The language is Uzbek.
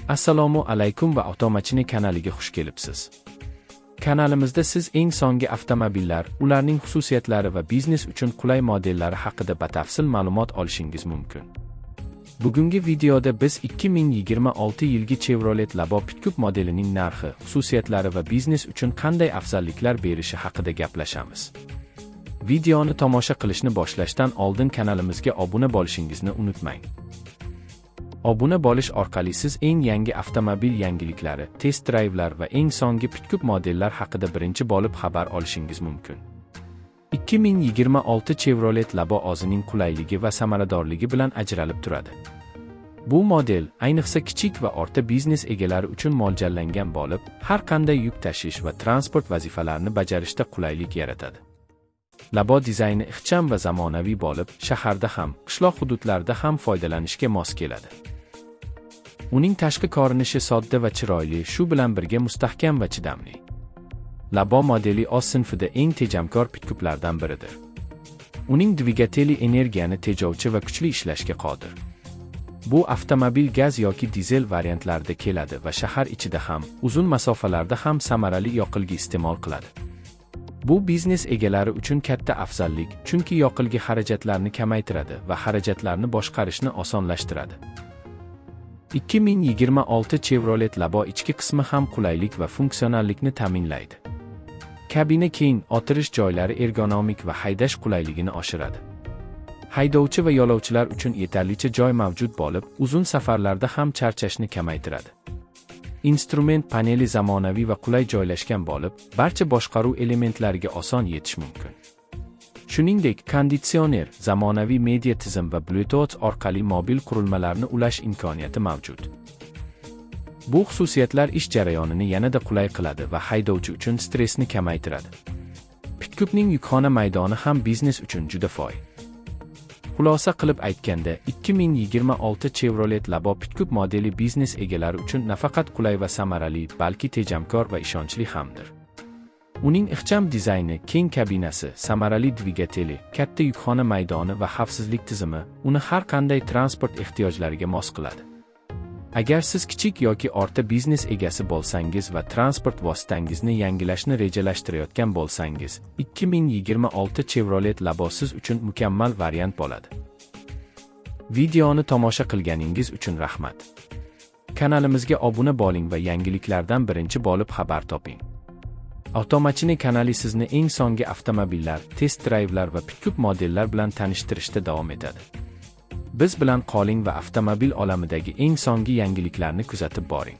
Assalomu alaykum va Avtomashina kanaliga xush kelibsiz. Kanalimizda siz eng so'nggi avtomobillar, ularning xususiyatlari va biznes uchun qulay modellari haqida batafsil ma'lumot olishingiz mumkin. Bugungi videoda biz 2026 yilgi Chevrolet Labo Pickup modelining narxi, xususiyatlari va biznes uchun qanday afzalliklar berishi haqida gaplashamiz. Videoni tomosha qilishni boshlashdan oldin kanalimizga obuna bo'lishingizni unutmang. Obuna bo'lish orqali siz eng yangi avtomobil yangiliklari, test drayvlar va eng so'nggi Pickup modellar haqida birinchi bo'lib xabar olishingiz mumkin. 2026 Chevrolet Labo o'zining qulayligi va samaradorligi bilan ajralib turadi. Bu model, ayniqsa kichik va o'rta biznes egalari uchun mo'ljallangan bo'lib, har qanday yuk tashish va transport vazifalarini bajarishda qulaylik yaratadi. Labo dizayni ixcham va zamonaviy bo'lib, shaharda ham, qishloq hududlarda ham foydalanishga mos keladi. Uning tashqi ko'rinishi sodda va chiroyli, shu bilan birga mustahkam va chidamli. Labo modeli o'z sinfida eng tejamkor pickuplardan biridir. Uning dvigateli energiyani tejovchi va kuchli ishlashga qodir. Bu avtomobil gaz yoki dizel variantlarida keladi va shahar ichida ham, uzun masofalarda ham samarali yoqilgi iste'mol qiladi. Bu biznes egalari uchun katta afzallik, chunki yoqilgi xarajatlarini kamaytiradi va xarajatlarni boshqarishni osonlashtiradi. 2026 Chevrolet Labo ichki qismi ham qulaylik va funksionallikni ta'minlaydi. Kabina keng, o'tirish joylari ergonomik va haydash qulayligini oshiradi. Haydovchi va yo'lovchilar uchun yetarlicha joy mavjud bo'lib, uzun safarlarda ham charchashni kamaytiradi. Instrument paneli zamonaviy va qulay joylashgan bo'lib, barcha boshqaruv elementlariga oson yetish mumkin. Shuningdek, konditsioner, zamonaviy media tizim va Bluetooth orqali mobil qurilmalarni ulash imkoniyati mavjud. Bu xususiyatlar ish jarayonini yanada qulay qiladi va haydovchi uchun stressni kamaytiradi. Pickupning yukxona maydoni ham biznes uchun juda foydali. Xulosa qilib aytganda, 2026 Chevrolet Labo Pickup modeli biznes egalari uchun nafaqat qulay va samarali, balki tejamkor va ishonchli hamdir. Uning ixcham dizayni, keng kabinasi, samarali dvigateli, katta yukxona maydoni va xavfsizlik tizimi uni har qanday transport ehtiyojlariga mos qiladi. Agar siz kichik yoki o'rta biznes egasi bo'lsangiz va transport vositangizni yangilashni rejalashtirayotgan bo'lsangiz, 2026 Chevrolet Labo siz uchun mukammal variant bo'ladi. Videoni tomosha qilganingiz uchun rahmat. Kanalimizga obuna bo'ling va yangiliklardan birinchi bo'lib xabar toping. Avtomashina kanali sizni eng so'nggi avtomobillar, test drayvlar va Pickup modellar bilan tanishtirishda davom etadi. Biz bilan qoling va avtomobil olamidagi eng so'nggi yangiliklarni kuzatib boring.